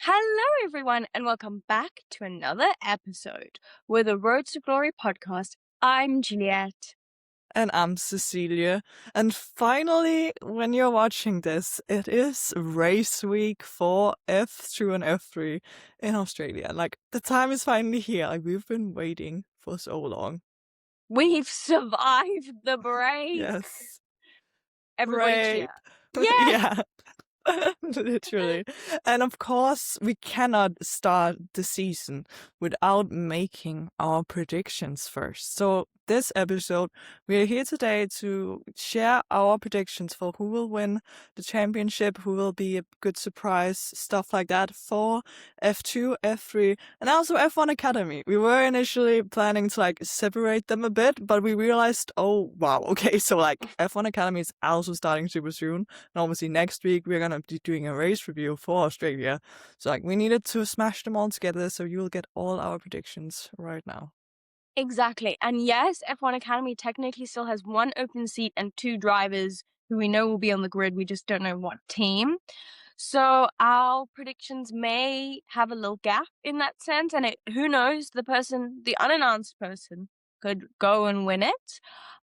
Hello, everyone, and welcome back to another episode with the Road to Glory podcast. I'm Juliet. And I'm Cecilia. And finally, when you're watching this, it is race week for F2 and F3 in Australia. Like, the time is finally here. Like, we've been waiting for so long. We've survived the break. Yes. Everybody Great. cheer. Yeah. Yeah. Literally. And of course, we cannot start the season without making our predictions first. So, this episode, we are here today to share our predictions for who will win the championship, who will be a good surprise, stuff like that for F2, F3, and also F1 Academy. We were initially planning to separate them a bit, but we realized, oh wow, okay, so F1 Academy is also starting super soon. And obviously next week we're gonna be doing a race review for Australia. So we needed to smash them all together, so you will get all our predictions right now. Exactly. And yes, F1 Academy technically still has one open seat and two drivers who we know will be on the grid. We just don't know what team. So our predictions may have a little gap in that sense. And who knows, the unannounced person could go and win it.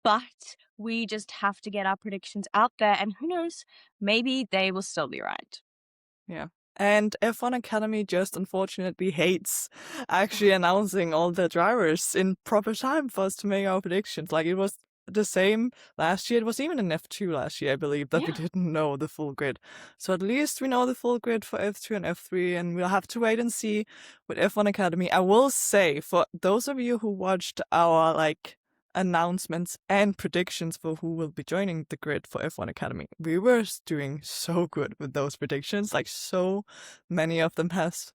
But we just have to get our predictions out there. And who knows, maybe they will still be right. Yeah. And F1 Academy just unfortunately hates actually announcing all the drivers in proper time for us to make our predictions. Like, it was the same last year. It was even in F2 last year, I believe, that we didn't know the full grid. So at least we know the full grid for F2 and F3, and we'll have to wait and see with F1 Academy. I will say, for those of you who watched our announcements and predictions for who will be joining the grid for F1 Academy, we were doing so good with those predictions. Like, so many of them has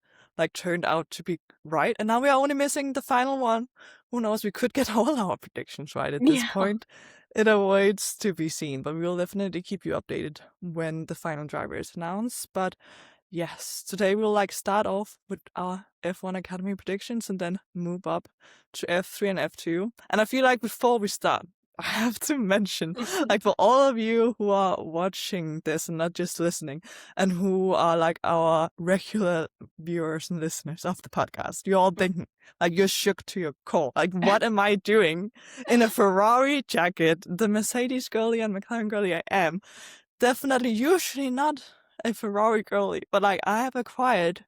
turned out to be right, and now we are only missing the final one. Who knows, we could get all our predictions right at this point. It awaits to be seen, but we will definitely keep you updated when the final driver is announced. But yes, today we'll start off with our F1 Academy predictions and then move up to F3 and F2. And I feel like before we start, I have to mention, for all of you who are watching this and not just listening, and who are our regular viewers and listeners of the podcast, you're all thinking, you're shook to your core. What am I doing in a Ferrari jacket? The Mercedes girly and McLaren girly I am. Definitely, usually not a Ferrari girly, but I have acquired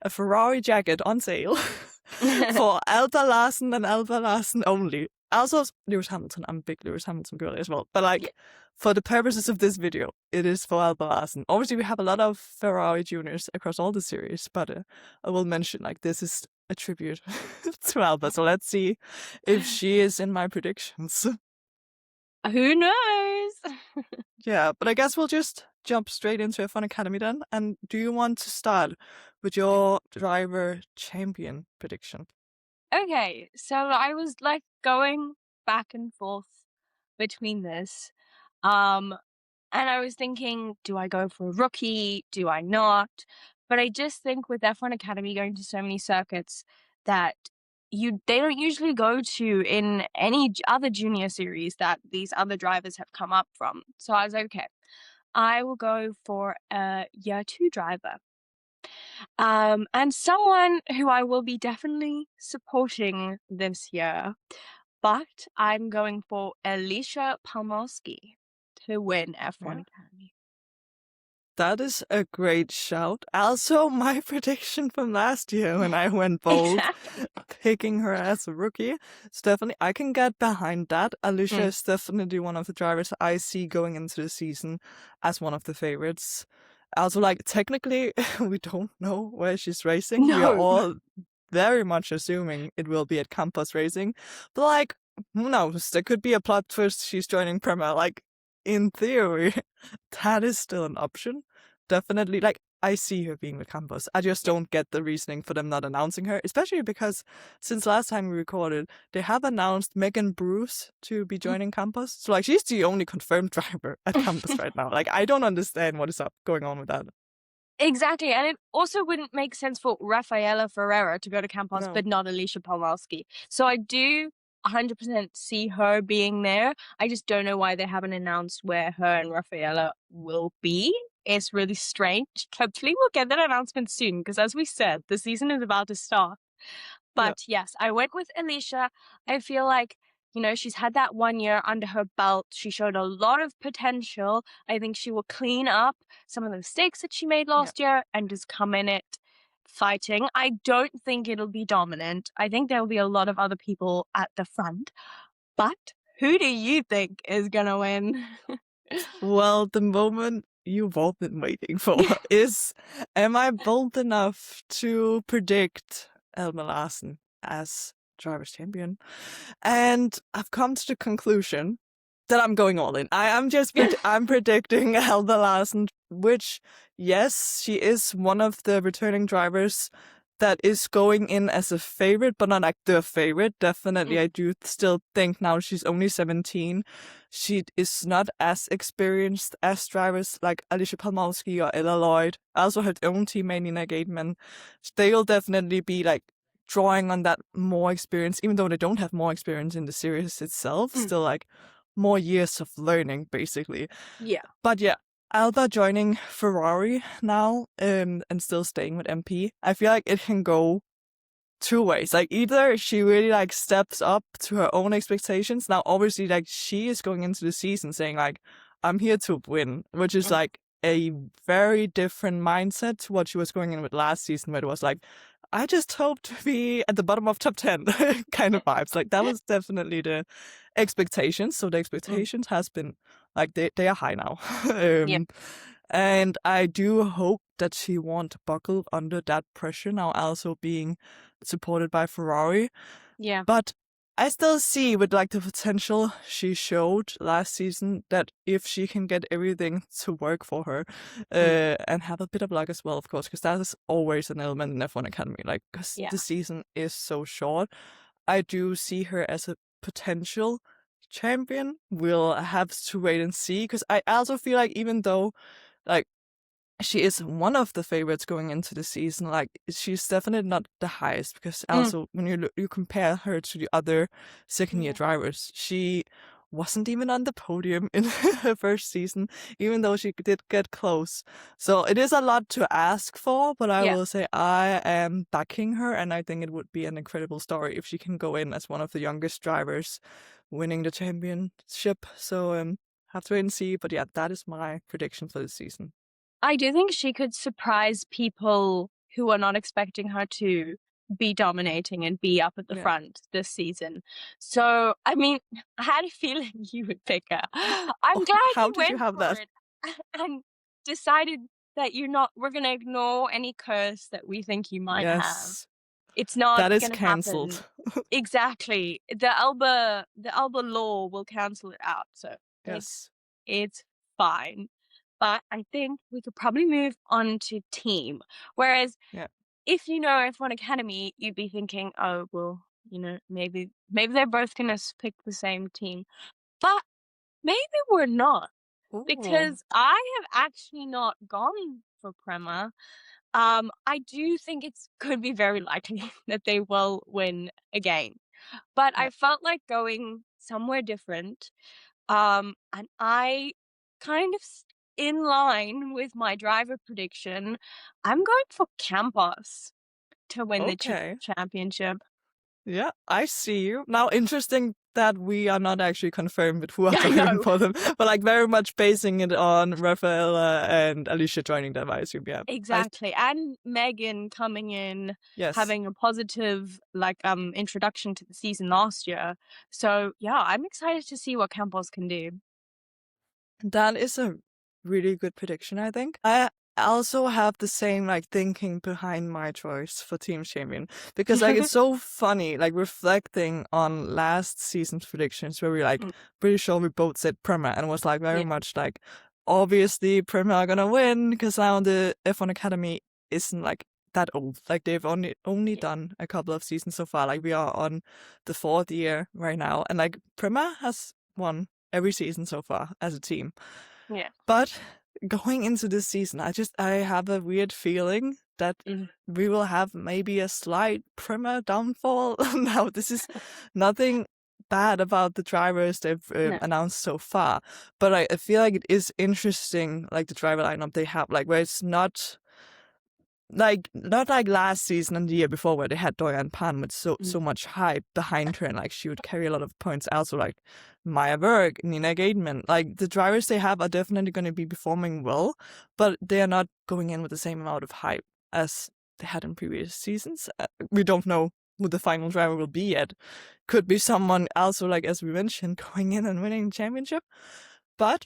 a Ferrari jacket on sale for ALBA Larsen and ALBA Larsen only. Also, Lewis Hamilton. I'm a big Lewis Hamilton girly as well. But for the purposes of this video, it is for ALBA Larsen. Obviously, we have a lot of Ferrari juniors across all the series, but I will mention this is a tribute to ALBA. So let's see if she is in my predictions. Who knows? Yeah, but I guess we'll just jump straight into F1 Academy then. And do you want to start with your driver champion prediction? Okay, so I was going back and forth between this. And I was thinking, do I go for a rookie? Do I not? But I just think with F1 Academy going to so many circuits that they don't usually go to in any other junior series that these other drivers have come up from. So I was like, okay, I will go for a year 2 driver. And someone who I will be definitely supporting this year, but I'm going for Alicia Palmowski to win F1 Academy. That is a great shout. Also, my prediction from last year when I went bold, picking her as a rookie. Stephanie, I can get behind that. Alicia is definitely one of the drivers I see going into the season as one of the favorites. Also, technically, we don't know where she's racing. No. We are all very much assuming it will be at Campus Racing. But who knows? There could be a plot twist. She's joining Prema. In theory, that is still an option. Definitely, I see her being with Campus. I just don't get the reasoning for them not announcing her, especially because since last time we recorded, they have announced Megan Bruce to be joining Campus. So, she's the only confirmed driver at Campus right now. I don't understand what is going on with that. Exactly, and it also wouldn't make sense for Rafaela Ferreira to go to Campos, but not Alicia Palmowski. So I do 100% see her being there. I just don't know why they haven't announced where her and Rafaela will be. is really strange. Hopefully we'll get that announcement soon because as we said, the season is about to start. Yeah. But yes, I went with Alicia. I feel like, she's had that 1 year under her belt. She showed a lot of potential. I think she will clean up some of the mistakes that she made Yeah. last year and just come in it fighting. I don't think it'll be dominant. I think there'll be a lot of other people at the front. But who do you think is gonna win? Well, the moment you've all been waiting for is, am I bold enough to predict ALBA LARSEN as Drivers' Champion? And I've come to the conclusion that I'm going all in. I'm predicting ALBA LARSEN, which, yes, she is one of the returning drivers that is going in as a favorite, but not like the favorite. Definitely, I do still think now she's only 17. She is not as experienced as drivers like Alicia Palmowski or Ella Lloyd. Also her own teammate Nina Gateman. They'll definitely be like drawing on that more experience, even though they don't have more experience in the series itself. Still like more years of learning, basically. Yeah. But yeah, Alba joining Ferrari now, and still staying with MP. I feel like it can go two ways. Like either she really like steps up to her own expectations. Now, obviously, like she is going into the season saying like, I'm here to win, which is like a very different mindset to what she was going in with last season, where it was like, I just hope to be at the bottom of top 10 kind of vibes. Like that was definitely the expectations. So the expectations has been like they are high now. Yeah. And I do hope that she won't buckle under that pressure now, also being supported by Ferrari. Yeah. But I still see with like the potential she showed last season that if she can get everything to work for her, and have a bit of luck as well, of course, because that is always an element in F1 Academy. Like, because the season is so short, I do see her as a potential champion. We'll have to wait and see, because I also feel like even though like she is one of the favorites going into the season, like she's definitely not the highest, because also when you compare her to the other second-year drivers, she wasn't even on the podium in her first season, even though she did get close. So it is a lot to ask for, but I will say I am backing her, and I think it would be an incredible story if she can go in as one of the youngest drivers winning the championship. So have to wait and see, but yeah, that is my prediction for this season. I do think she could surprise people who are not expecting her to be dominating and be up at the front this season. So, I mean, I had a feeling you would pick her. I'm glad How you did you went have for that? it and decided that we're going to ignore any curse that we think you might have. Yes, It's not that is going to happen. cancelled. Exactly. The ALBA law will cancel it out. So Yes. it's fine. But I think we could probably move on to team. Whereas Yeah. if you know F1 Academy, you'd be thinking, oh, well, maybe they're both going to pick the same team. But maybe we're not, Ooh. because I have actually not gone for Prema. I do think it's could be very likely that they will win again. But Yeah. I felt like going somewhere different. And I kind of in line with my driver prediction, I'm going for Campos to win the Okay. championship. Yeah, I see you. Now, interesting that we are not actually confirmed with who are I driving know. for them, but like very much basing it on Rafaela and Alicia joining them, I assume. Yeah. Exactly. And Megan coming in, Yes. having a positive introduction to the season last year. So yeah, I'm excited to see what Campos can do. That is a really good prediction, I think. I also have the same like thinking behind my choice for team champion, because like it's so funny, like reflecting on last season's predictions where we like pretty sure we both said Prema, and it was like very much like obviously Prema are gonna win because now the F1 Academy isn't like that old. Like they've only done a couple of seasons so far. Like we are on the 4th year right now, and like Prema has won every season so far as a team. Yeah. But going into this season, I have a weird feeling that we will have maybe a slight Prema downfall. Now, this is nothing bad about the drivers they've No. announced so far, but I feel like it is interesting, like the driver lineup they have, like where it's not like last season and the year before where they had Doyan Pan with so much hype behind her and like she would carry a lot of points. Also like Maya Berg, Nina Gaidman, like the drivers they have are definitely going to be performing well, but they are not going in with the same amount of hype as they had in previous seasons. We don't know who the final driver will be yet. Could be someone also, like as we mentioned, going in and winning the championship. But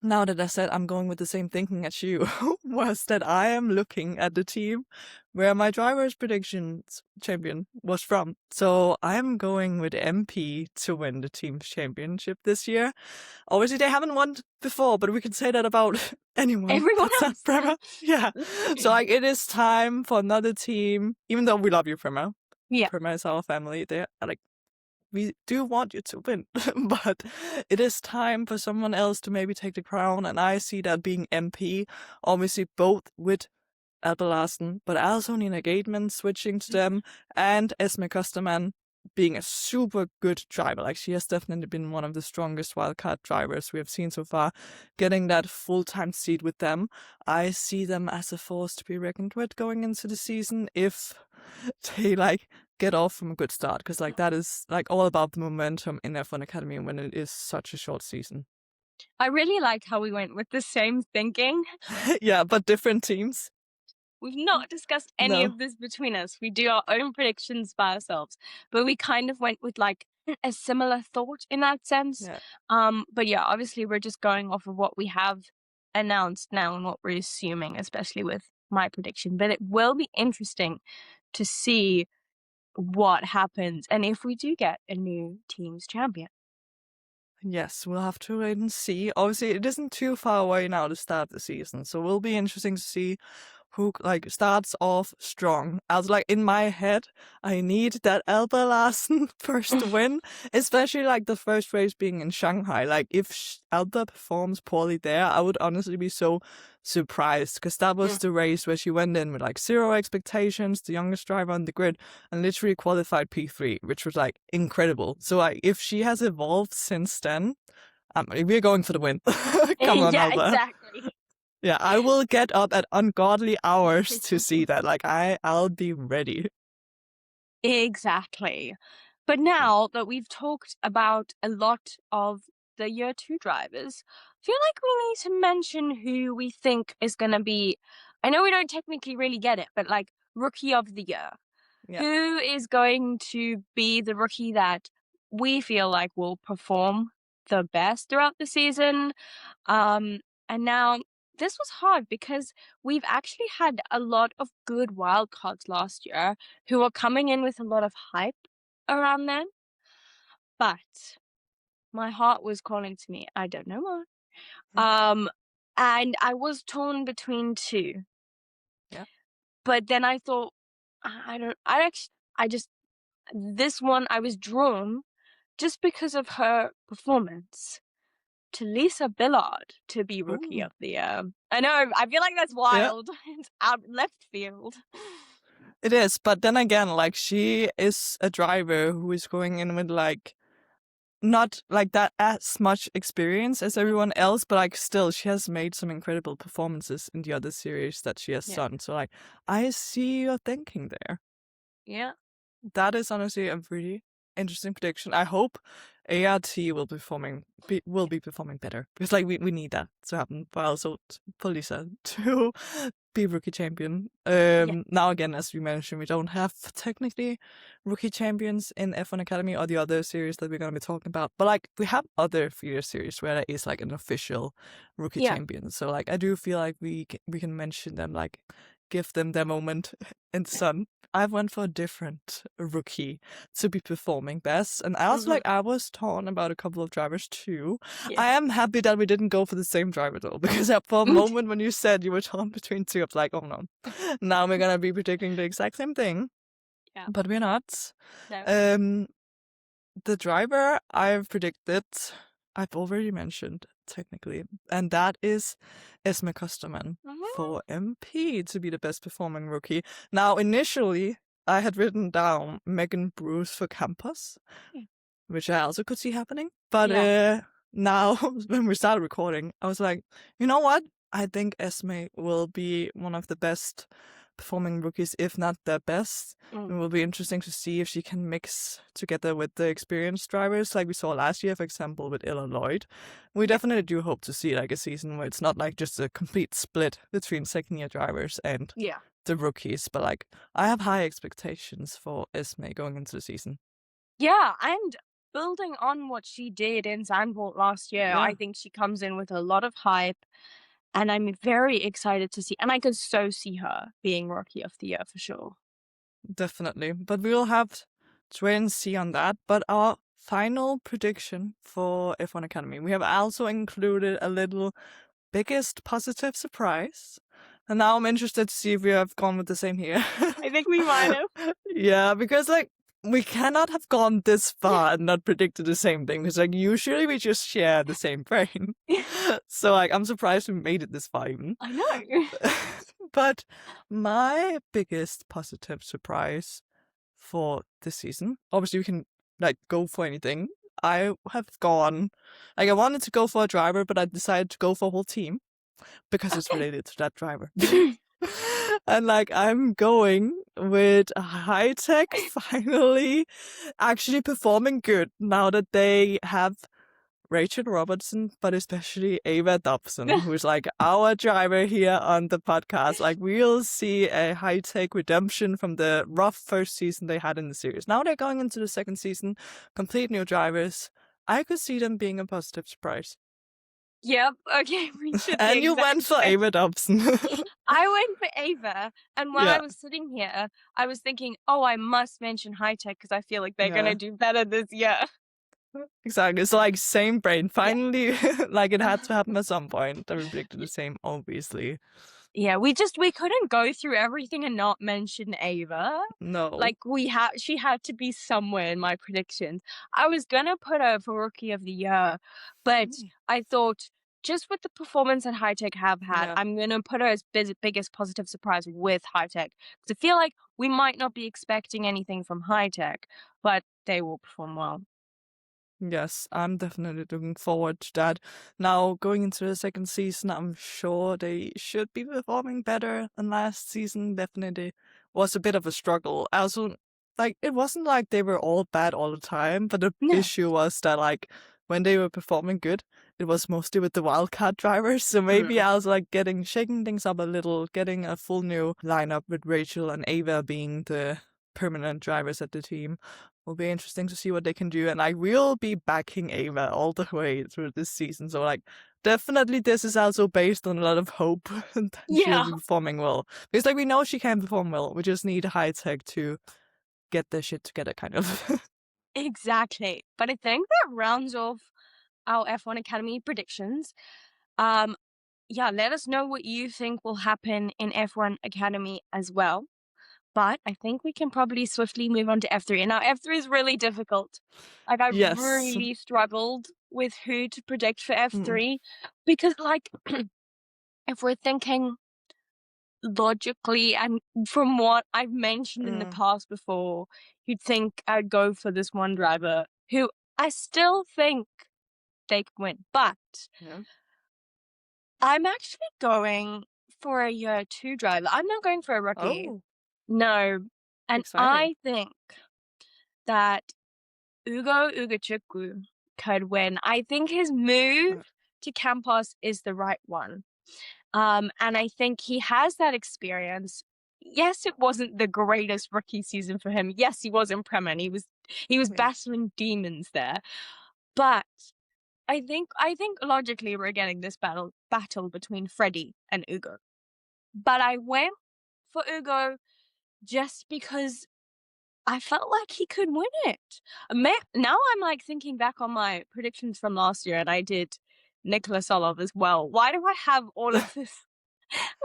now that I said I'm going with the same thinking as you, was that I am looking at the team where my driver's predictions champion was from. So I'm going with MP to win the team's championship this year. Obviously, they haven't won before, but we can say that about anyone. Everyone That's not else. Prema. Yeah. So like, it is time for another team. Even though we love you, Prema. Yeah. Prema is our family. They are like, we do want you to win, but it is time for someone else to maybe take the crown, and I see that being MP, obviously both with ALBA Larsen, but also Nina Gaidman switching to them, and Esme Kusterman being a super good driver. Like, she has definitely been one of the strongest wildcard drivers we have seen so far. Getting that full-time seat with them, I see them as a force to be reckoned with going into the season if they like get off from a good start, because like that is like all about the momentum in F1 Academy when it is such a short season. I really like how we went with the same thinking. Yeah, but different teams. We've not discussed any No. of this between us. We do our own predictions by ourselves, but we kind of went with like a similar thought in that sense. Yeah. But yeah, obviously we're just going off of what we have announced now and what we're assuming, especially with my prediction. But it will be interesting to see what happens and if we do get a new team's champion. Yes, we'll have to wait and see. Obviously, it isn't too far away now to start the season, so will be interesting to see who like starts off strong. I was like, in my head, I need that ALBA Larsen first win, especially like the first race being in Shanghai. Like if ALBA performs poorly there, I would honestly be so surprised, because that was the race where she went in with like zero expectations, the youngest driver on the grid, and literally qualified P3, which was like incredible. So like if she has evolved since then, we're going for the win. Come on, Yeah, ALBA. exactly. Yeah, I will get up at ungodly hours to see that. Like, I'll be ready. Exactly. But now that we've talked about a lot of the year 2 drivers, I feel like we need to mention who we think is going to be. I know we don't technically really get it, but like rookie of the year. Yeah. Who is going to be the rookie that we feel like will perform the best throughout the season? And now this was hard because we've actually had a lot of good wildcards last year who are coming in with a lot of hype around them. But my heart was calling to me. I don't know why. And I was torn between two. Yeah. But then I thought, I just, this one I was drawn just because of her performance to Lisa Billard to be Rookie Ooh. of the Year. I know, I feel like that's wild. Yeah. It's out left field. It is, but then again, like, she is a driver who is going in with, like, not, like, that as much experience as everyone else, but, like, still, she has made some incredible performances in the other series that she has done. So, like, I see your thinking there. Yeah. That is honestly a really interesting prediction. I hope ART will be performing better, because like we need that to happen, but also for Lisa to be rookie champion. Now again, as we mentioned, we don't have technically rookie champions in F1 Academy or the other series that we're gonna be talking about, but like we have other feeder series where there is like an official rookie champion. So like I do feel like we can mention them, like give them their moment in the sun. I went for a different rookie to be performing best, and I was like, I was torn about a couple of drivers too. Yeah. I am happy that we didn't go for the same driver though, because for a moment when you said you were torn between two, I was like, oh no, now we're gonna be predicting the exact same thing. Yeah. But we're not. No. The driver I've predicted, I've already mentioned technically, and that is Esme Kusterman for MP to be the best performing rookie. Now, initially, I had written down Megan Bruce for Campus, which I also could see happening. But Yeah. now, when we started recording, I was like, you know what? I think Esme will be one of the best performing rookies, if not the best. It Mm. will be interesting to see if she can mix together with the experienced drivers, like we saw last year, for example, with Ella Lloyd. We Yeah. definitely do hope to see like a season where it's not like just a complete split between second-year drivers and Yeah. the rookies, but like I have high expectations for Esme going into the season. Yeah, and building on what she did in Zandvoort last year, Yeah, I think she comes in with a lot of hype, and I'm very excited to see. And I could so see her being Rookie of the Year for sure. definitely. But we will have to wait and see on that. But our final prediction for F1 Academy, we have also included a little biggest positive surprise. And now I'm interested to see if we have gone with the same here. I think we might have. Yeah, because like we cannot have gone this far and not predicted the same thing. Because like usually we just share the same brain. So like I'm surprised we made it this far even. I know. But my biggest positive surprise for this season, obviously we can like go for anything. I have gone, like I wanted to go for a driver, but I decided to go for a whole team because it's Okay. related to that driver. And like I'm going with high tech finally actually performing good now that they have Rachel Robertson, but especially Ava Dobson, who's like our driver here on the podcast. Like we'll see a high tech redemption from the rough first season they had in the series. Now they're going into the second season, complete new drivers. I could see them being a positive surprise. Yep. Okay, we should the And you exact went for same. Ava Dobson. I went for Ava, and while Yeah, I was sitting here, I was thinking, oh, I must mention High Tech because I feel like they're gonna yeah, do better this year. exactly. It's like same brain. Yeah. Finally, like it had to happen at some point. That we predicted the same, obviously. Yeah, we couldn't go through everything and not mention Ava. No. Like she had to be somewhere in my predictions. I was gonna put her for Rookie of the Year, but Mm. I thought just with the performance that High Tech have had, Yeah. I'm gonna put her as biggest positive surprise with High Tech because I feel like we might not be expecting anything from High Tech, but they will perform well. Yes, I'm definitely looking forward to that. Now, going into the second season, I'm sure they should be performing better than last season. Definitely was a bit of a struggle. I also, like, it wasn't like they were all bad all the time, but the No. issue was that, like, when they were performing good, it was mostly with the wildcard drivers. So maybe Mm. I was, like, shaking things up a little, getting a full new lineup with Rachel and Ava being the permanent drivers at the team. Will be interesting to see what they can do, and I will be backing Ava all the way through this season. So like, definitely this is also based on a lot of hope that she will Yeah, be performing well. Because like we know she can perform well. We just need high tech to get their shit together, kind of. exactly. But I think that rounds off our F1 Academy predictions. Um, yeah, let us know what you think will happen in F1 Academy as well. But I think we can probably swiftly move on to F3. And now F3 is really difficult. Like I Yes. really struggled with who to predict for Mm, F3 because like if we're thinking logically and from what I've mentioned in the mm, past before, you'd think I'd go for this one driver who I still think they could win. But yeah. I'm actually going for a year two driver. I'm not going for a rookie. Oh, No. And exciting. I think that Ugo Ugochukwu could win. I think his move Uh, to Campos is the right one. And I think he has that experience. Yes, it wasn't the greatest rookie season for him. Yes, he was in Prem and he was yeah. battling demons there. But I think logically we're getting this battle between Freddie and Ugo. But I went for Ugo just because I felt like he could win it. Now I'm like thinking back on my predictions from last year, and I did Nicholas Olov as well. Why do I have all of this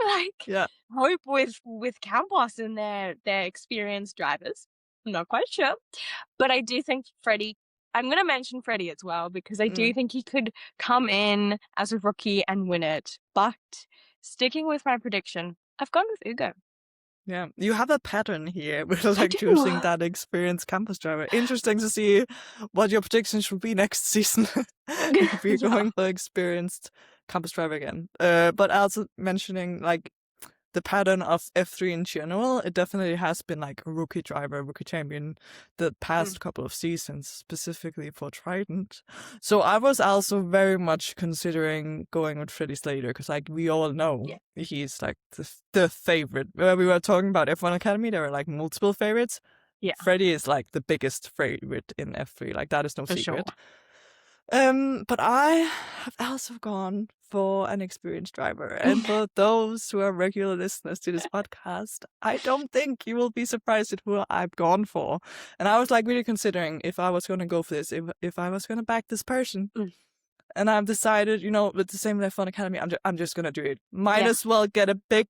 like Yeah. hope with Campos and their experienced drivers? I'm not quite sure, but I do think Freddie. I'm going to mention Freddie as well because I do Mm. think he could come in as a rookie and win it. But sticking with my prediction, I've gone with Ugo. Yeah, you have a pattern here with I like choosing do. that experienced campus driver. Interesting to see what your predictions should be next season if we're Yeah. going for experienced campus driver again. But also mentioning like the pattern of F3 in general, it definitely has been like a rookie driver, rookie champion the Mm, past couple of seasons, specifically for Trident. So I was also very much considering going with Freddie Slater because, like, we all know yeah. he's like the favorite. When we were talking about F1 Academy, there were like multiple favorites. Yeah, Freddie is like the biggest favorite in F3. Like, that is no for sure. secret. But I have also gone for an experienced driver. And for those who are regular listeners to this podcast, I don't think you will be surprised at who I've gone for. And I was like really considering if I was going to go for this, if I was going to back this person. Mm, And I've decided, with the same with F1 Academy, I'm just going to do it. Might yeah. as well get a big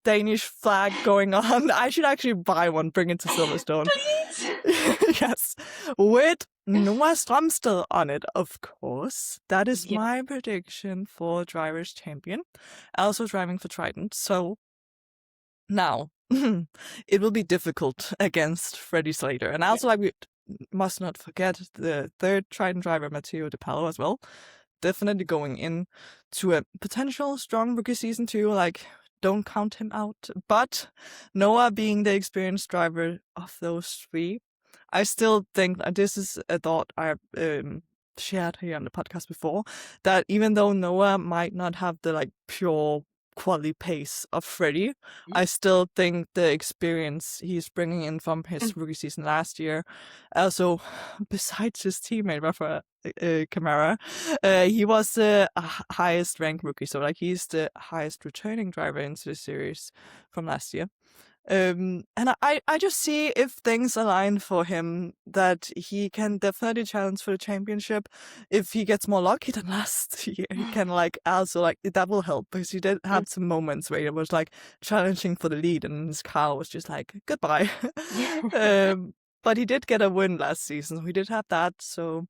Danish flag going on. I should actually buy one, bring it to Silverstone. Please. Yes. With Noah Stromsted on it, of course. That is Yeah. my prediction for Drivers' Champion. Also driving for Trident. So now, it will be difficult against Freddie Slater. And also, like, we must not forget the third Trident driver, Matteo De Paolo, as well. Definitely going in to a potential strong rookie season too. Like, don't count him out. But Noah being the experienced driver of those three, I still think that this is a thought I've shared here on the podcast before, that even though Noah might not have the like pure quality pace of Freddie, I still think the experience he's bringing in from Mm, his rookie season last year, also besides his teammate Rafa Camara, he was the highest ranked rookie, so like he's the highest returning driver into the series from last year. And I just see if things align for him that he can definitely challenge for the championship. If he gets more lucky than last year, he can like also like that will help because he did mm, have some moments where he was like challenging for the lead and his car was just like goodbye. yeah. But he did get a win last season. So he did have that. So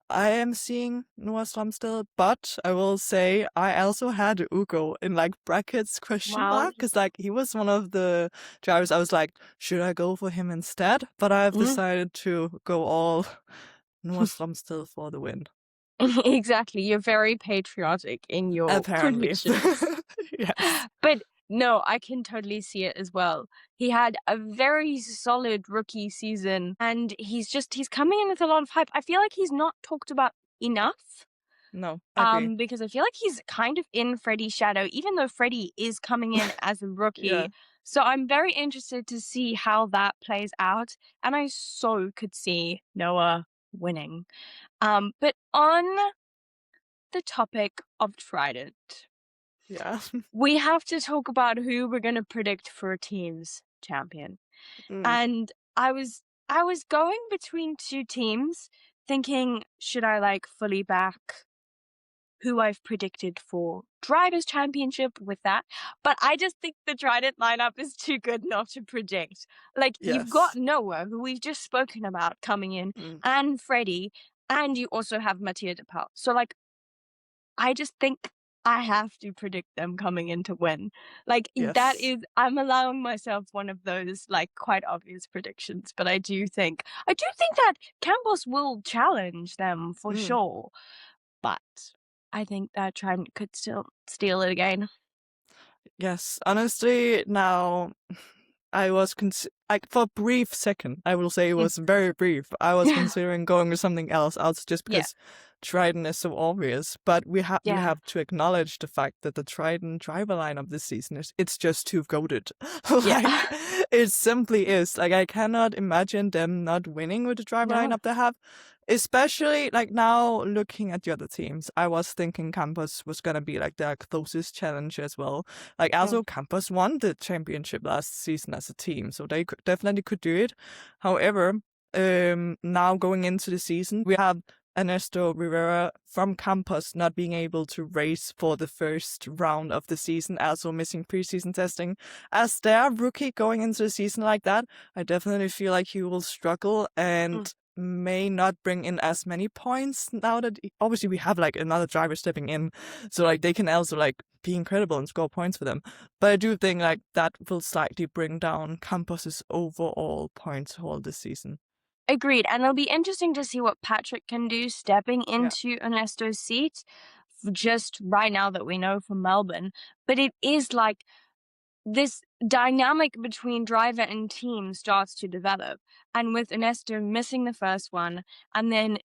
I am seeing Noah Stromsted, but I will say I also had Ugo in like brackets question Wow. mark because like he was one of the drivers. I was like, should I go for him instead? But I've Mm. decided to go all Noah Stromsted for the win. Exactly. You're very patriotic in your Apparently, predictions. yes. But no, I can totally see it as well. He had a very solid rookie season and he's coming in with a lot of hype. I feel like he's not talked about enough. No, I agree. Because I feel like he's kind of in Freddie's shadow, even though Freddie is coming in as a Yeah, rookie. So I'm very interested to see how that plays out. And I so could see Noah winning. But on the topic of Trident, yeah. we have to talk about who we're going to predict for a team's champion. Mm, And I was going between two teams thinking, should I like fully back who I've predicted for Drivers' Championship with that? But I just think the Trident lineup is too good not to predict. Like, you've got yes. Noah, who we've just spoken about coming in, Mm, and Freddie, and you also have Mattia de Paul. So, like, I just think I have to predict them coming in to win. Like, that yes. is, I'm allowing myself one of those, like, quite obvious predictions, but I do think that Campos will challenge them for Mm. sure. But I think that Trident could still steal it again. Yes, honestly, now I was like for a brief second, I will say it Mm. was very brief. I was considering going with something else just Yeah. because Trident is so obvious. But we Yeah. have to acknowledge the fact that the Trident driver lineup this season it's just too goated. Yeah. Like it simply is. Like I cannot imagine them not winning with the driver No. lineup they have. Especially like now looking at the other teams, I was thinking Campus was gonna be like their closest challenge as well. Like also Mm. Campus won the championship last season as a team, so they definitely could do it. However, now going into the season, we have Ernesto Rivera from Campus not being able to race for the first round of the season, also missing preseason testing. As their rookie going into the season like that, I definitely feel like he will struggle. And Mm. may not bring in as many points now that obviously we have like another driver stepping in, so like they can also like be incredible and score points for them. But I do think like that will slightly bring down Campos's overall points haul this season. Agreed, and it'll be interesting to see what Patrick can do stepping Yeah, into Ernesto's seat, just right now that we know from Melbourne. But it is like this dynamic between driver and team starts to develop. And with Ernesto missing the first one, and then,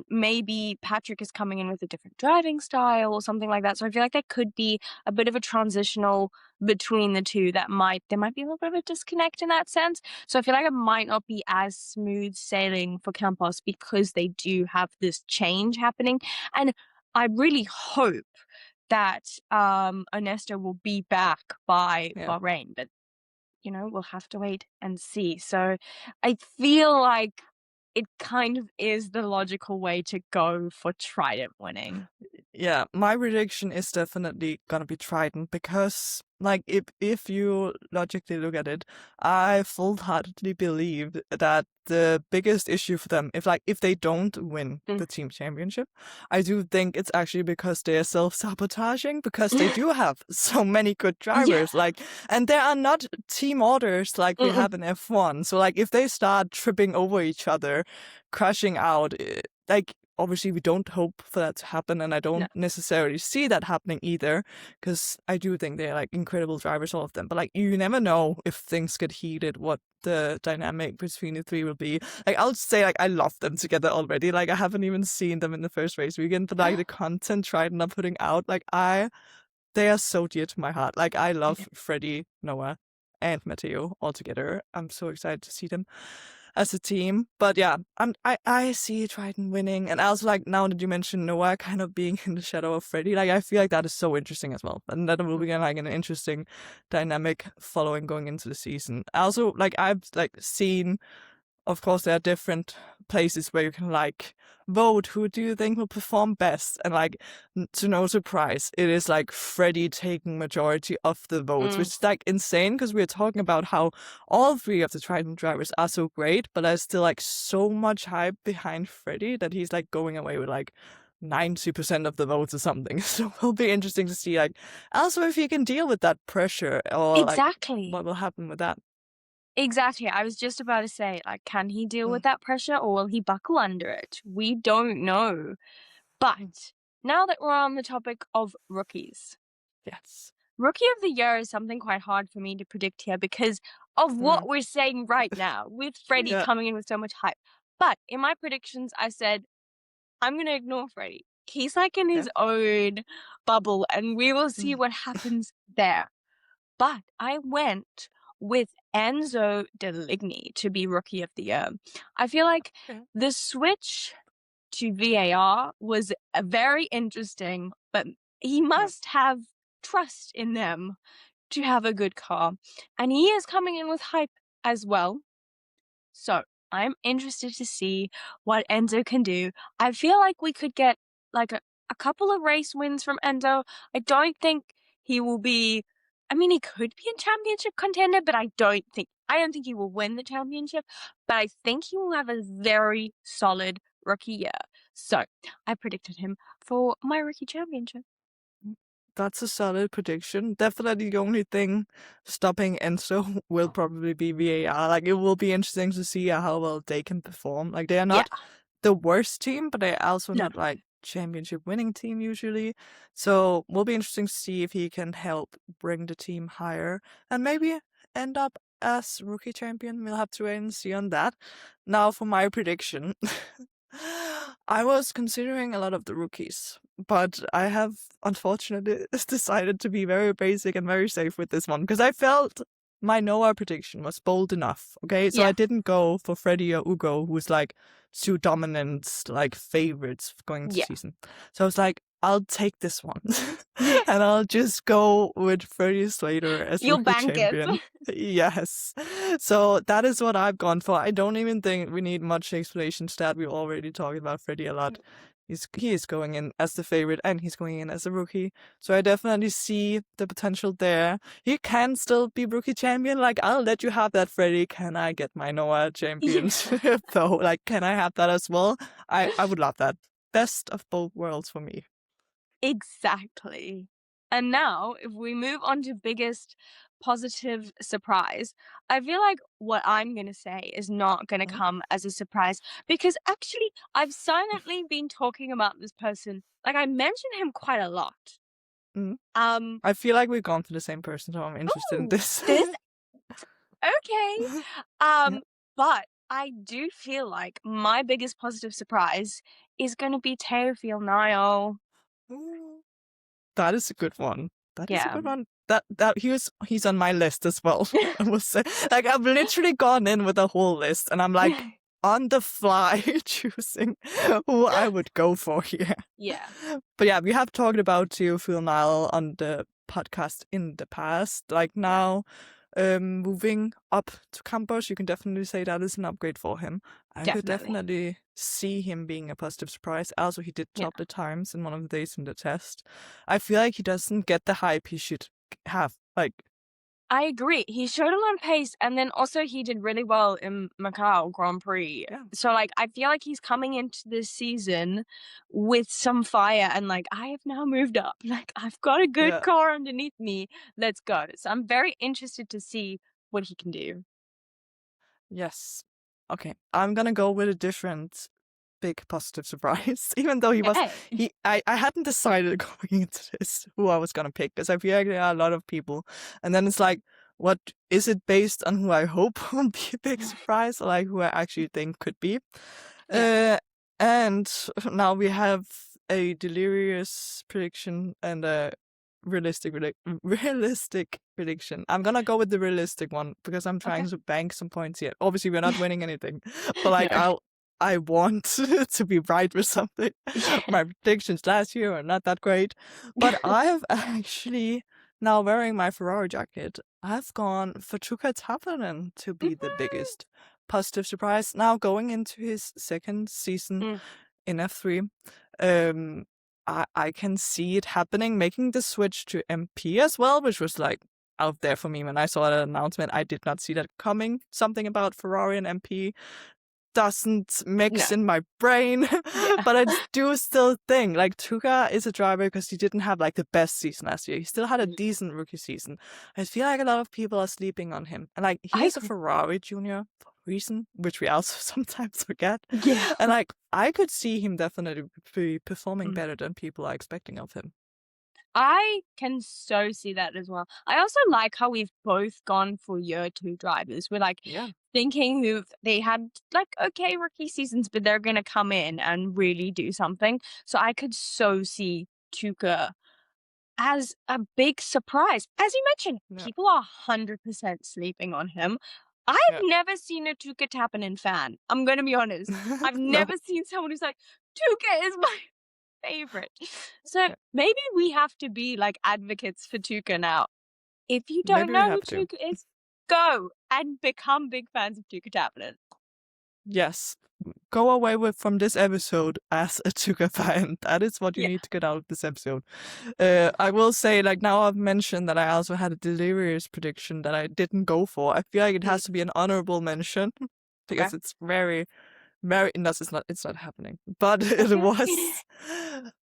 maybe Patrick is coming in with a different driving style or something like that. So I feel like there could be a bit of a transitional between the two there might be a little bit of a disconnect in that sense. So I feel like it might not be as smooth sailing for Campos because they do have this change happening. And I really hope that Ernesto will be back by yeah. Bahrain, but we'll have to wait and see. So I feel like it kind of is the logical way to go for Trident winning. Yeah, my prediction is definitely gonna be Trident because, like, if you logically look at it, I full-heartedly believe that the biggest issue for them, if they don't win Mm. the team championship, I do think it's actually because they're self-sabotaging because they do have so many good Yeah. drivers, like, and there are not team orders like we Mm-mm. have in F1. So, like, if they start tripping over each other, crashing out, like obviously we don't hope for that to happen, and I No. don't necessarily see that happening either, because I do think they're like incredible drivers, all of them. But like you never know if things get heated, what the dynamic between the three will be. Like I'll say like I love them together already. Like I haven't even seen them in the first race weekend, but like the content Triton are putting out, like they are so dear to my heart. Like I love Freddie, Noah, and Matteo all together. I'm so excited to see them as a team. But yeah, I see Triton winning, and I also like now that you mentioned Noah kind of being in the shadow of Freddie, like I feel like that is so interesting as well, and that will be like an interesting dynamic following going into the season. I also like I've like seen, of course, there are different places where you can like vote who do you think will perform best, and like to no surprise, it is like Freddie taking majority of the votes, which Mm. is like insane because we're talking about how all three of the Triton drivers are so great, but there's still like so much hype behind Freddie that he's like going away with like 90% of the votes or something. So it'll be interesting to see like also if he can deal with that pressure or like Exactly. what will happen with that. Exactly. I was just about to say, like, can he deal Mm, with that pressure or will he buckle under it? We don't know. mm. But now that we're on the topic of rookies, Yes. Rookie of the Year is something quite hard for me to predict here because of Mm. what we're saying right now, with Freddie Yeah. coming in with so much hype. But in my predictions, I said, I'm going to ignore Freddie. He's like in Yeah. his own bubble, and we will see Mm. what happens there. But I went with Enzo Deligny to be Rookie of the Year. I feel like Okay. the switch to VAR was very interesting, but he Yeah. must have trust in them to have a good car. And he is coming in with hype as well. So I'm interested to see what Enzo can do. I feel like we could get like a couple of race wins from Enzo. I don't think he will be, I mean, he could be a championship contender, but I don't think he will win the championship, but I think he will have a very solid rookie year. So I predicted him for my rookie championship. That's a solid prediction. Definitely the only thing stopping Enzo will probably be VAR. Like it will be interesting to see how well they can perform. Like they are Yeah, not the worst team, but they're also no. not like championship winning team usually. So will be interesting to see if he can help bring the team higher and maybe end up as rookie champion. We'll have to wait and see on that. Now for my prediction. I was considering a lot of the rookies, but I have unfortunately decided to be very basic and very safe with this one because I felt my Noah prediction was bold enough. Okay, so I Yeah. didn't go for Freddie or Ugo, who's like two dominant like favorites going into Yeah. season. So I was like, I'll take this one, and I'll just go with Freddie Slater as You'll rookie bank it. champion. Yes. So that is what I've gone for. I don't even think we need much explanation to that. We've already talked about Freddie a lot he is going in as the favorite, and he's going in as a rookie. So I definitely see the potential there. He can still be rookie champion. Like, I'll let you have that, Freddie. Can I get my Noah Yeah. championship though? Like, can I have that as well? I would love that. Best of both worlds for me. Exactly. And now, if we move on to biggest positive surprise, I feel like what I'm going to say is not going to Mhm. come as a surprise because actually, I've silently been talking about this person. Like, I mention him quite a lot. Mhm. Um, I feel like we've gone to the same person, so I'm interested in oh, this. this, okay. Yeah. But I do feel like my biggest positive surprise is going to be Teofil Niall. Ooh. That is a good one. That is a Yeah. good one. That he's on my list as well. I will say, like, I've literally gone in with a whole list, and I'm like on the fly choosing who I would go for here. Yeah, But yeah, we have talked about Phil Nile on the podcast in the past. Like yeah, now, moving up to campus, you can definitely say that is an upgrade for him. I could definitely. definitely see him being a positive surprise. Also, he did Yeah. top the times in one of the days in the test. I feel like he doesn't get the hype he should have. Like, I agree. He showed a lot of pace, and then also he did really well in Macau Grand Prix. yeah, So, like, I feel like he's coming into this season with some fire, and like, I have now moved up. Like, I've got a good yeah. car underneath me. Let's go. So, I'm very interested to see what he can do. Yes. Okay, I'm gonna go with a different big positive surprise. Even though Okay. I hadn't decided going into this who I was gonna pick because I feel like there are a lot of people, and then it's like, what is it based on who I hope will be a big surprise, or like who I actually think could be? Yeah, Uh, and now we have a delirious prediction and a realistic prediction. I'm gonna go with the realistic one because I'm okay. trying to bank some points here. Obviously, we're not winning anything, but like No. I want to be right with something. Yeah. My predictions last year are not that great, but I've actually now wearing my Ferrari jacket. I've gone for Tuka Tappinen to be the Mhm. biggest positive surprise. Now going into his second season Mm, in F3, um, I can see it happening, making the switch to MP as well, which was like out there for me when I saw that announcement. I did not see that coming. Something about Ferrari and MP doesn't no. mix in my brain, Yeah. but I do still think like Tuka is a driver because he didn't have like the best season last year. He still had a Mm, decent rookie season. I feel like a lot of people are sleeping on him, and like he I is a agree. Ferrari junior for a reason, which we also sometimes forget. Yeah. And like I could see him definitely be performing Mm. better than people are expecting of him. I can so see that as well. I also like how we've both gone for year two drivers. We're like Yeah, thinking who they had like okay rookie seasons, but they're gonna come in and really do something. So I could so see Tuca as a big surprise. As you mentioned, yeah, people are 100% sleeping on him. I've yeah. never seen a Tuca Tappinen fan. I'm gonna be honest. I've No, never seen someone who's like, Tuca is my favorite. So yeah. maybe we have to be like advocates for Tuca now. If you don't Maybe we know who have to. Tuca is, go and become big fans of Tuca Tappinen. Yes. Go away with from this episode as a Tuka fan. That is what you Yeah. need to get out of this episode. I will say, like now I've mentioned that I also had a delirious prediction that I didn't go for. I feel like it Mm, has to be an honorable mention okay. because it's very, very. No, it's not happening. But it Okay. was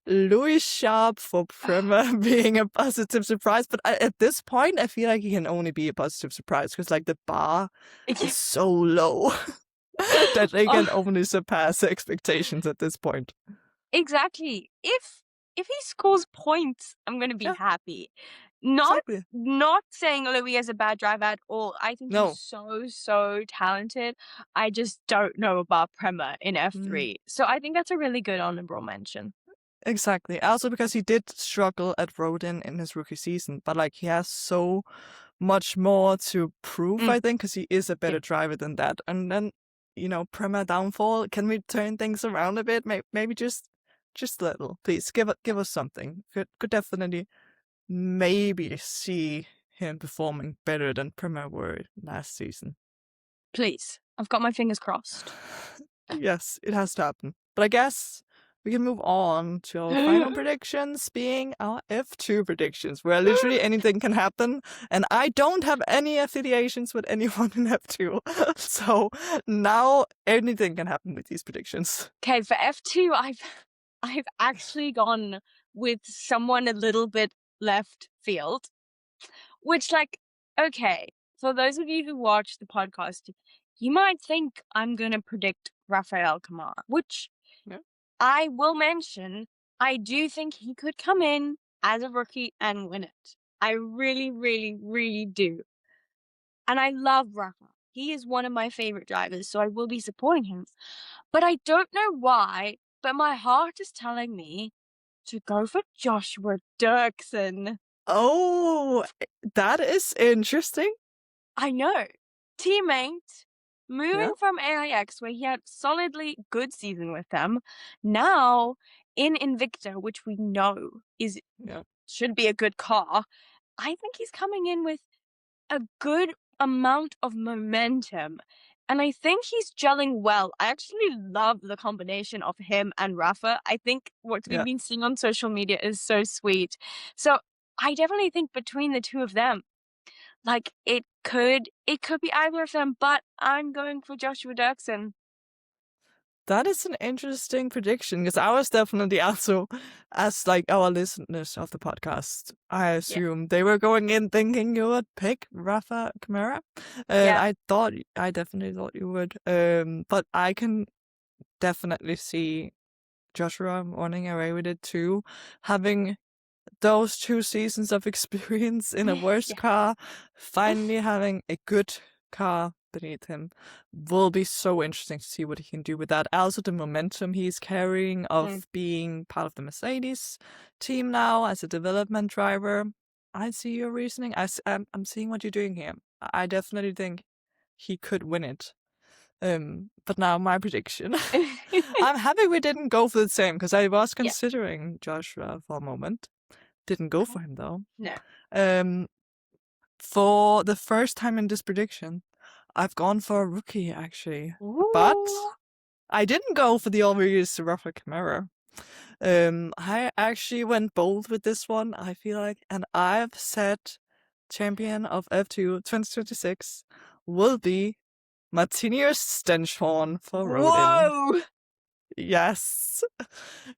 Louis Sharp for Prema being a positive surprise. But at this point, I feel like he can only be a positive surprise because like the bar is Yeah. so low. That they can Oh, only surpass expectations at this point. exactly. If he scores points, I'm gonna be Yeah, happy. Not exactly. not saying Louis is a bad driver at all. I think he's No. so talented. I just don't know about Prema in Mm, F3. So I think that's a really good honorable mention. exactly. Also because he did struggle at Rodin in his rookie season, but like he has so much more to prove, Mm, I think, because he is a yeah, better driver than that. And then, Prema downfall. Can we turn things around a bit? Maybe just a little, please. Give us something. Could definitely maybe see him performing better than Prema were last season. please. I've got my fingers crossed. Yes, it has to happen. But I guess we can move on to our final predictions, being our F2 predictions, where literally anything can happen. And I don't have any affiliations with anyone in F2. So now anything can happen with these predictions. Okay, for F2, I've actually gone with someone a little bit left field, which, like, okay, for those of you who watch the podcast, you might think I'm gonna predict Rafael Kamara, which Yeah. I will mention. I do think he could come in as a rookie and win it. I really, really, really do. And I love Rafa. He is one of my favorite drivers, so I will be supporting him. But I don't know why, but my heart is telling me to go for Joshua Dirksen. Oh, that is interesting. I know. Teammate, Yeah. moving from AIX, where he had solidly good season with them, now in Invicta, which we know Yeah. should be a good car. I think he's coming in with a good amount of momentum. And I think he's gelling well. I actually love the combination of him and Rafa. I think what we've Yeah. been seeing on social media is so sweet. So I definitely think between the two of them, like it could be either of them, but I'm going for Joshua Dirksen. That is an interesting prediction because I was definitely also, as like our listeners of the podcast, I Yeah. assume they were going in thinking you would pick Rafa Kamara. Yeah. I definitely thought you would. But I can definitely see Joshua running away with it too, having those 2 seasons of experience in a worse Yeah. car, finally having a good car beneath him will be so interesting to see what he can do with that. Also, the momentum he's carrying of being part of the Mercedes team now as a development driver. I see your reasoning. I'm seeing what you're doing here. I definitely think he could win it. But now my prediction. I'm happy we didn't go for the same because I was Yeah. considering Joshua for a moment. Didn't go for him though. No. For the first time in this prediction, I've gone for a rookie actually. But Ooh. I didn't go for the obvious Rafa Kamara. I actually went bold with this one, I feel like, and I've said champion of F2 2026 will be Martinius Stenshorn for Rodin. Whoa! Yes.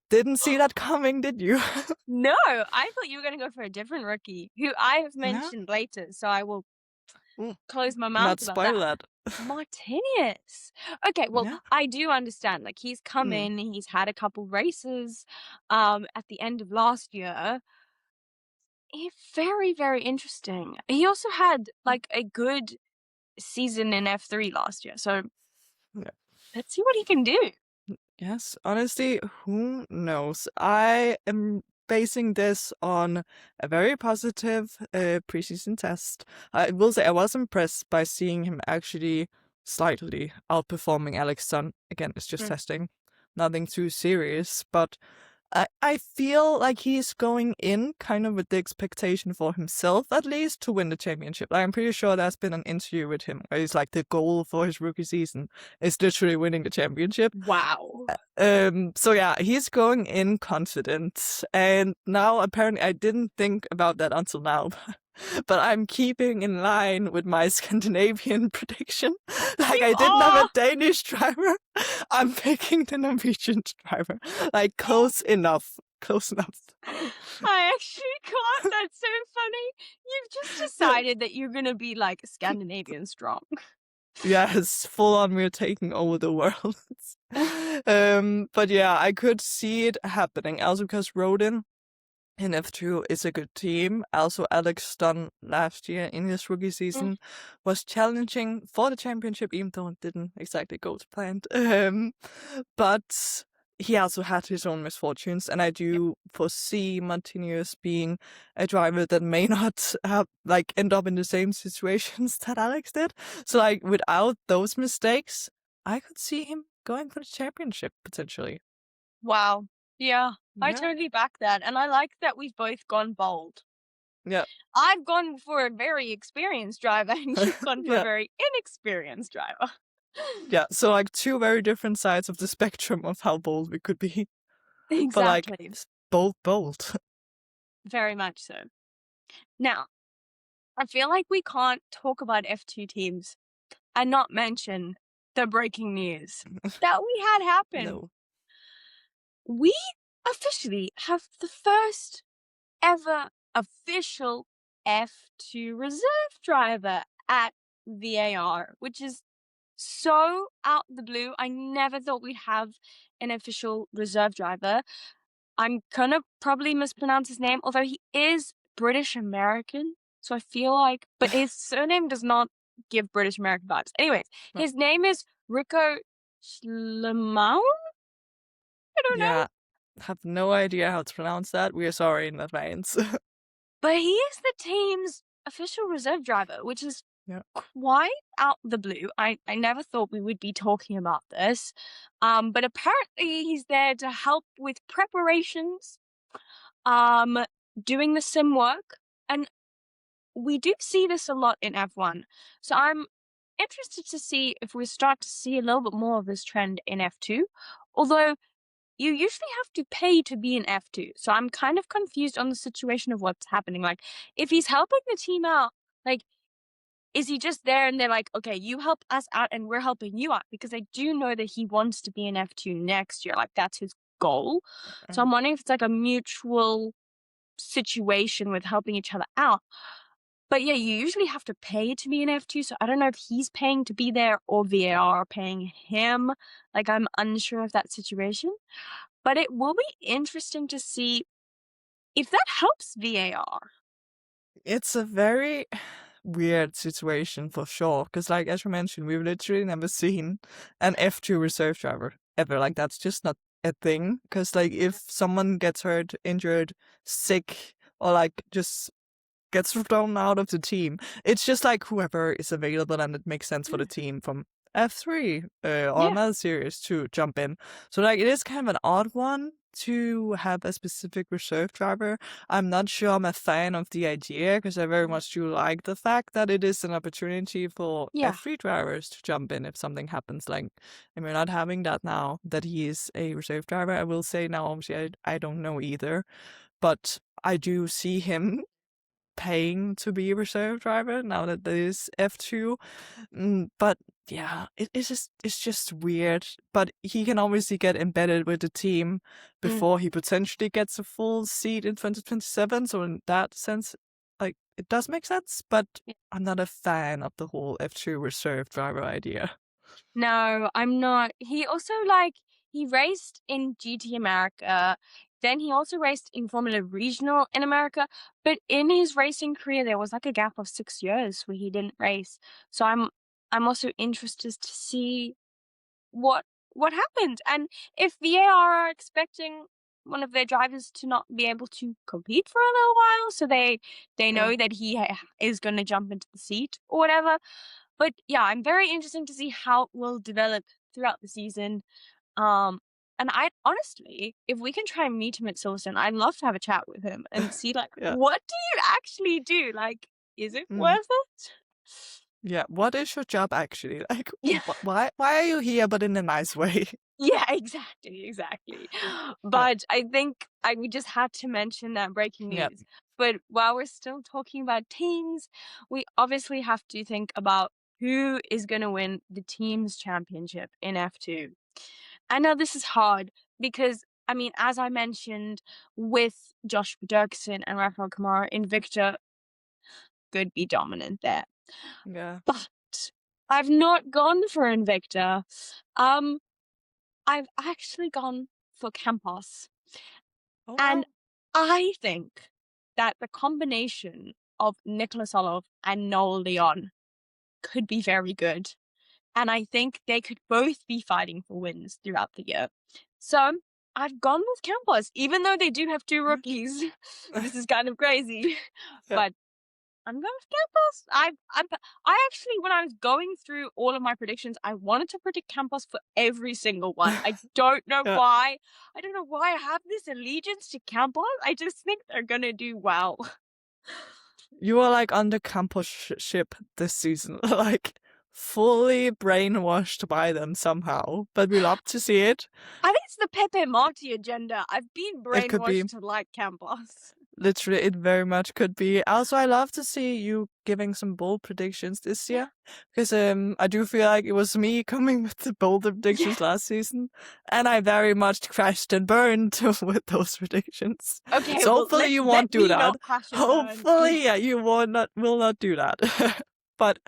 Didn't see that coming, did you? No, I thought you were going to go for a different rookie who I have Yeah. mentioned later, so I will close my Not mouth about spoil that. that. Martinius. Okay, well, Yeah. I do understand. Like he's come in, he's had a couple races at the end of last year. Very, very interesting. He also had like a good season in F3 last year. So Yeah. let's see what he can do. Yes, honestly, who knows? I am basing this on a very positive preseason test. I will say I was impressed by seeing him actually slightly outperforming Alex Sun. Again, it's just testing, nothing too serious, but I feel like he's going in kind of with the expectation for himself, at least, to win the championship. Like, I'm pretty sure there's been an interview with him where he's like, the goal for his rookie season is literally winning the championship. Wow. So yeah, he's going in confident. And now, apparently, I didn't think about that until now. But I'm keeping in line with my Scandinavian prediction. Like, I didn't have a Danish driver. I'm picking the Norwegian driver. Like, close enough. Close enough. I actually can't. That's so funny. You've just decided that you're going to be like Scandinavian strong. Yes, full on, we're taking over the world. But yeah, I could see it happening. Also because Rodin in F2 is a good team. Also, Alex Dunn last year in his rookie season was challenging for the championship, even though it didn't exactly go to plan. But he also had his own misfortunes, and I do foresee Martinius being a driver that may not have end up in the same situations that Alex did. So without those mistakes, I could see him going for the championship potentially. Wow. Yeah, I totally back that. And I like that we've both gone bold. Yeah. I've gone for a very experienced driver and you've gone for a very inexperienced driver. Yeah, so 2 very different sides of the spectrum of how bold we could be. but like Exactly. it's bold. Very much so. Now, I feel like we can't talk about F2 teams and not mention the breaking news that we had happen. No. We officially have the first ever official F2 reserve driver at VAR, which is so out the blue. I never thought we'd have an official reserve driver. I'm gonna probably mispronounce his name, although he is British American. So I feel like, but his surname does not give British American vibes. Anyways, No. his name is Rico Schlemau. I don't know. Yeah, have no idea how to pronounce that. We are sorry in advance. But he is the team's official reserve driver, which is Yeah. quite out the blue. I never thought we would be talking about this. But apparently he's there to help with preparations, um, doing the sim work. And we do see this a lot in F1. So I'm interested to see if we start to see a little bit more of this trend in F2. Although you usually have to pay to be in F2. So I'm kind of confused on the situation of what's happening. Like, if he's helping the team out, like, is he just there and they're like, okay, you help us out and we're helping you out? Because I do know that he wants to be in F2 next year. Like, that's his goal. So I'm wondering if it's like a mutual situation with helping each other out. But yeah, you usually have to pay to be in F2. So I don't know if he's paying to be there or VAR are paying him. Like, I'm unsure of that situation. But it will be interesting to see if that helps VAR. It's a very weird situation for sure. Because, like, as you mentioned, we've literally never seen an F2 reserve driver ever. Like, that's just not a thing. Because, like, if someone gets hurt, injured, sick, or like just gets thrown out of the team, it's just like whoever is available and it makes sense for the team from F3 or Yeah. another series to jump in. So like it is kind of an odd one to have a specific reserve driver. I'm not sure I'm a fan of the idea because I very much do like the fact that it is an opportunity for Yeah. F3 drivers to jump in if something happens. Like, and we're not having that now that he is a reserve driver. I will say now, obviously, I don't know either, but I do see him paying to be a reserve driver now that there is F2. But yeah, it's just weird. But he can obviously get embedded with the team Mm. before he potentially gets a full seat in 2027. So in that sense, like it does make sense. But I'm not a fan of the whole F2 reserve driver idea. No, I'm not. He also, like, he raced in GT America. Then he also raced in Formula Regional in America. But in his racing career, there was like a gap of 6 years where he didn't race. So I'm also interested to see what what happened and if VAR are expecting one of their drivers to not be able to compete for a little while, so they Yeah. know that he is going to jump into the seat or whatever. But yeah, I'm very interested to see how it will develop throughout the season. Um, and I honestly, if we can try and meet him at Silverstone, I'd love to have a chat with him and see like Yeah. what do you actually do? Like, is it Mm. worth it? Yeah. What is your job actually? Like, Yeah. why are you here, but in a nice way? Yeah, exactly. Yeah. But I think we just had to mention that breaking Yeah. news. But while we're still talking about teams, we obviously have to think about who is going to win the teams championship in F2. I know this is hard because, I mean, as I mentioned with Josh Dirksen and Rafael Kamara, Invicta could be dominant there. Yeah. But I've not gone for Invicta. I've actually gone for Campos. Oh And wow. I think that the combination of Nicholas Olive and Noel Leon could be very good. And I think they could both be fighting for wins throughout the year. So I've gone with Campos, even though they do have two rookies. This is kind of crazy. Yeah. But I'm going with Campos. I actually, when I was going through all of my predictions, I wanted to predict Campos for every single one. I don't know Yeah. why. I don't know why I have this allegiance to Campos. I just think they're gonna do well. You are like on the campus ship this season, like fully brainwashed by them somehow, but we love to see it. I think it's the Pepe Marti agenda. I've been It could be. brainwashed to like Campos. Literally, it very much could be. Also, I love to see you giving some bold predictions this year, because I do feel like it was me coming with the bolder predictions last season, and I very much crashed and burned with those predictions. Okay, So well, hopefully you let won't do me that. not crash and burn. Hopefully, yeah, you will not do that. But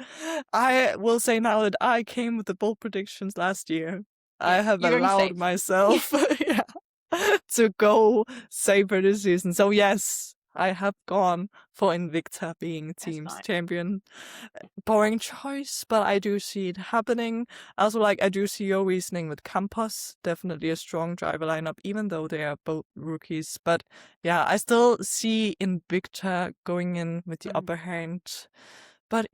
I will say now that I came with the bold predictions last year. I Yeah, have you're going allowed safe. myself, yeah, to go safer this season. So yes, I have gone for Invicta being That's team's fine. champion. Boring choice, but I do see it happening. Also, like, I do see your reasoning with Campos. Definitely a strong driver lineup, even though they are both rookies. But yeah, I still see Invicta going in with the upper hand. But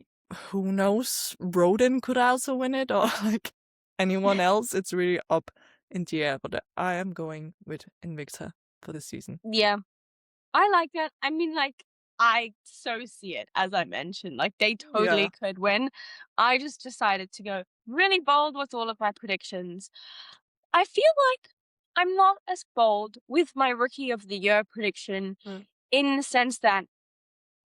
who knows? Roden could also win it, or like anyone else. It's really up in the air. But I am going with Invicta for this season. Yeah, I like that. I mean, like, I so see it, as I mentioned. Like, they totally Yeah. could win. I just decided to go really bold with all of my predictions. I feel like I'm not as bold with my Rookie of the Year prediction Mm. in the sense that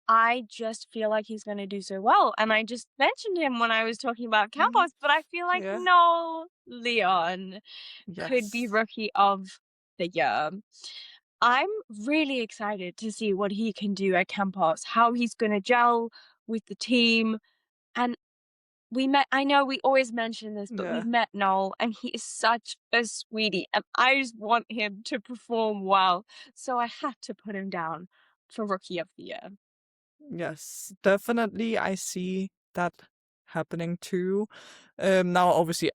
I just feel like he's going to do so well. And I just mentioned him when I was talking about Mm. Campos, but I feel like Yeah. no, Leon could be Yes. Rookie of the Year. I'm really excited to see what he can do at Campos, how he's going to gel with the team. And I know we always mention this, but we've Yeah. met Noel and he is such a sweetie and I just want him to perform well. So I had to put him down for Rookie of the Year. Yes, definitely. I see that happening too. Now, obviously,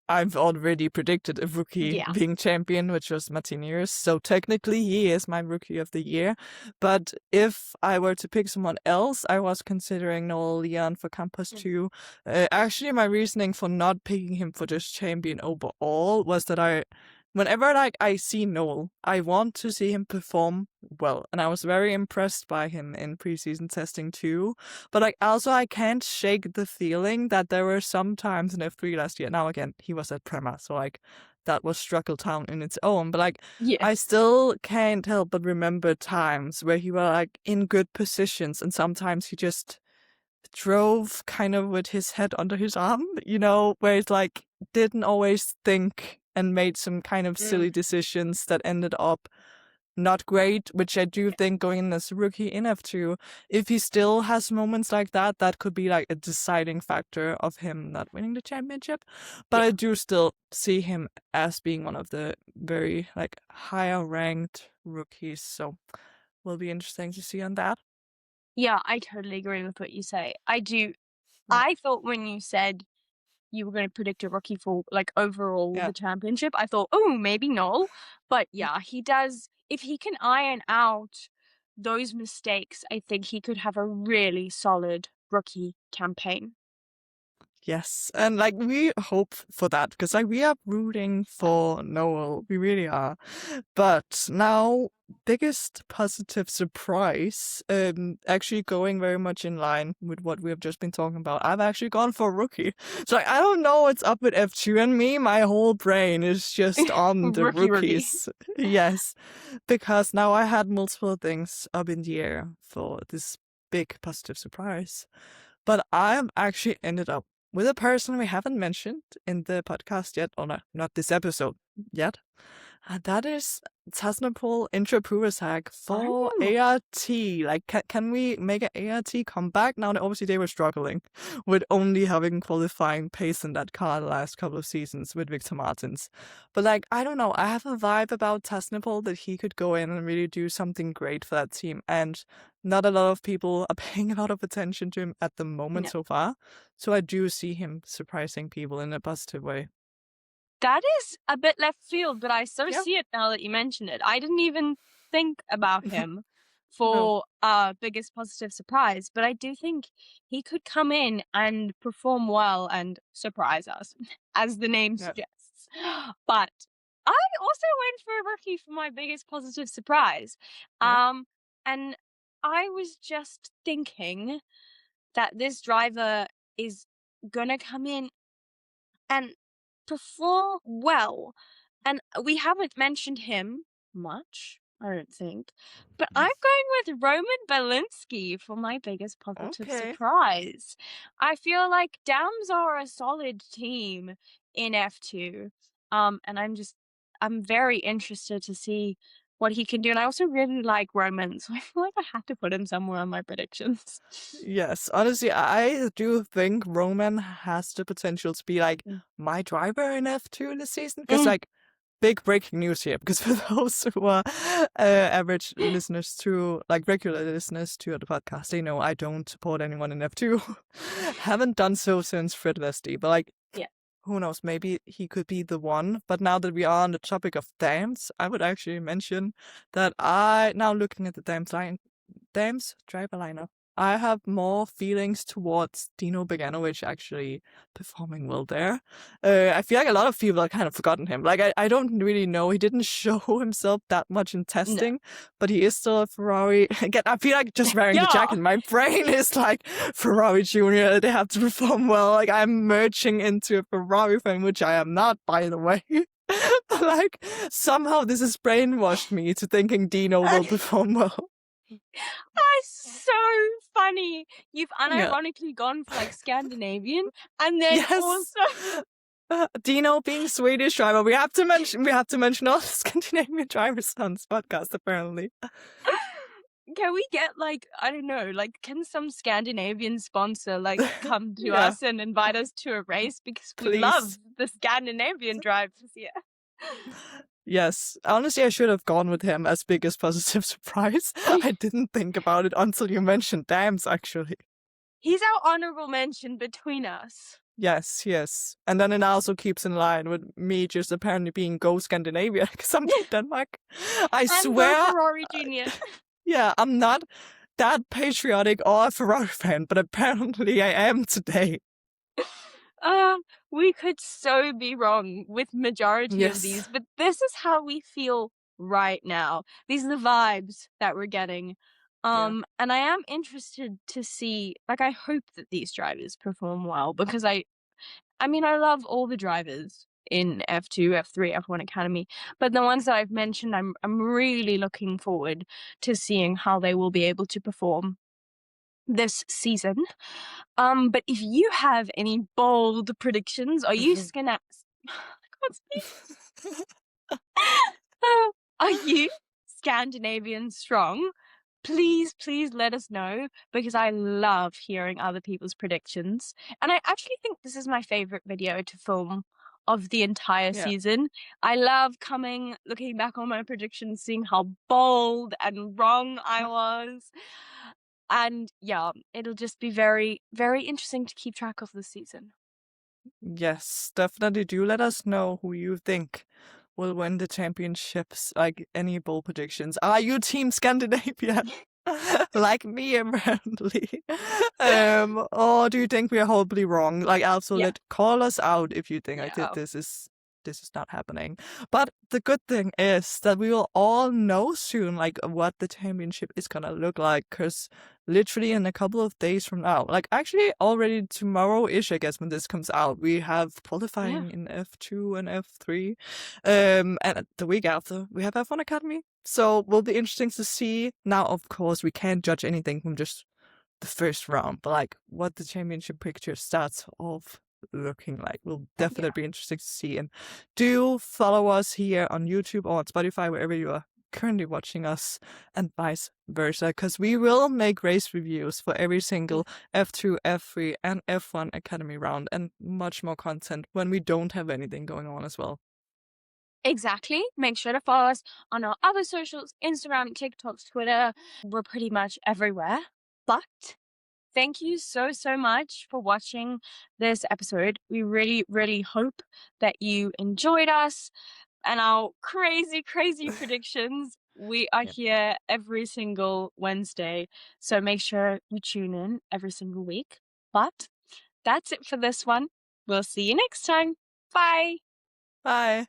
I've already predicted a rookie Yeah. being champion, which was Martinez. So technically, he is my rookie of the year. But if I were to pick someone else, I was considering Noel Leon for Campus Mm. too. Actually, my reasoning for not picking him for just champion overall was that whenever like I see Noel, I want to see him perform well, and I was very impressed by him in preseason testing too. But like also I can't shake the feeling that there were some times in F3 last year. Now again, he was at Prema, so like that was struggle town in its own. But like Yeah. I still can't help but remember times where he were like in good positions, and sometimes he just drove kind of with his head under his arm, where it's like didn't always think and made some kind of silly Mm. decisions that ended up not great, which I do think going in as a rookie in F2, if he still has moments like that, that could be like a deciding factor of him not winning the championship. But I Yeah. do still see him as being one of the very like higher ranked rookies. So will be interesting to see on that. Yeah, I totally agree with what you say. I do. Yeah. I thought when you said you were going to predict a rookie for like overall Yeah. the championship, I thought, oh, maybe Noel. But yeah, he does. If he can iron out those mistakes, I think he could have a really solid rookie campaign. Yes, and like we hope for that because like we are rooting for Noel, we really are. But now, biggest positive surprise, actually going very much in line with what we have just been talking about. I've actually gone for rookie. So like, I don't know what's up with F2 and me. My whole brain is just on the Rookie. rookies. Yes, because now I had multiple things up in the air for this big positive surprise. But I've actually ended up with a person we haven't mentioned in the podcast yet, or not this episode yet. And that is Tasnapol Intrapurisag for Oh, ART. Like, can we make an ART comeback? Now, obviously, they were struggling with only having qualifying pace in that car the last couple of seasons with Victor Martins. But, like, I don't know. I have a vibe about Tasnapol that he could go in and really do something great for that team. And not a lot of people are paying a lot of attention to him at the moment no. so far. So I do see him surprising people in a positive way. That is a bit left field, but I so Yeah. see it now that you mention it. I didn't even think about him No. for biggest positive surprise, but I do think he could come in and perform well and surprise us, as the name Yeah. suggests. But I also went for a rookie for my biggest positive surprise. Yeah. And I was just thinking that this driver is gonna come in and perform well. And we haven't mentioned him much, I don't think. But I'm going with Roman Belinsky for my biggest positive Okay. surprise. I feel like Dams are a solid team in F2. And I'm very interested to see what he can do. And I also really like Roman, so I feel like I had to put him somewhere on my predictions. Yes, honestly, I do think Roman has the potential to be like Mm. my driver in F2 this season. Because Mm. like big breaking news here, because for those who are average listeners to like regular listeners to the podcast, they know I don't support anyone in F2. Haven't done so since Fred Vesti, but like Yeah. who knows, maybe he could be the one. But now that we are on the topic of dams, I would actually mention that now looking at the dams driver lineup, I have more feelings towards Dino Beganovic actually performing well there. I feel like a lot of people have kind of forgotten him. Like, I don't really know. He didn't show himself that much in No. testing, but he is still a Ferrari. Again, I feel like just wearing the Yeah. jacket, my brain is like Ferrari Junior. They have to perform well. Like, I'm merging into a Ferrari fan, which I am not, by the way. Like, somehow this has brainwashed me to thinking Dino will perform well. That's so funny. You've Yeah. unironically gone for like Scandinavian and then Yes. also Dino being Swedish driver. We have to mention all the Scandinavian drivers on this podcast, apparently. can we get like, I don't know, like can some Scandinavian sponsor like come to Yeah, us and invite us to a race because we love please. the Scandinavian drivers here. Yes. Honestly, I should have gone with him as biggest positive surprise. I didn't think about it until you mentioned dams, actually. He's our honorable mention between us. Yes, yes. And then it also keeps in line with me just apparently being Go Scandinavia because I'm from Denmark. I And go swear, Ferrari Junior. yeah, I'm not that patriotic or a Ferrari fan, but apparently I am today. We could so be wrong with majority of Yes. these, but this is how we feel right now. These are the vibes that we're getting. Yeah. And I am interested to see, like, I hope that these drivers perform well because I mean, I love all the drivers in F2, F3, F1 Academy, but the ones that I've mentioned, I'm really looking forward to seeing how they will be able to perform this season. But if you have any bold predictions, are you gonna? I can't speak. Are you Scandinavian strong? Please, please let us know because I love hearing other people's predictions. And I actually think this is my favorite video to film of the entire Yeah. season. I love looking back on my predictions, seeing how bold and wrong I was. And yeah, it'll just be very, very interesting to keep track of this season. Yes, definitely do let us know who you think will win the championships. Like any bold predictions. Are you Team Scandinavia? Like me, apparently. Or do you think we are horribly wrong? Like, Yeah. call us out if you think like Yeah. this is not happening. But the good thing is that we will all know soon, like what the championship is gonna look like, because literally in a couple of days from now, like actually already tomorrow-ish, I guess, when this comes out, we have qualifying in F2 and F3. And the week after, we have F1 Academy. So will be interesting to see. Now, of course, we can't judge anything from just the first round, but like what the championship picture starts off looking like will definitely be interesting to see. And do follow us here on YouTube or on Spotify, wherever you are currently watching us, and vice versa, because we will make race reviews for every single F2, F3, and F1 Academy round, and much more content when we don't have anything going on as well. Exactly. Make sure to follow us on our other socials, Instagram, TikTok, Twitter. We're pretty much everywhere. But thank you so, so much for watching this episode. We really, really hope that you enjoyed us and our crazy, crazy predictions. We are Yeah. here every single Wednesday. So make sure you tune in every single week. But that's it for this one. We'll see you next time. Bye. Bye.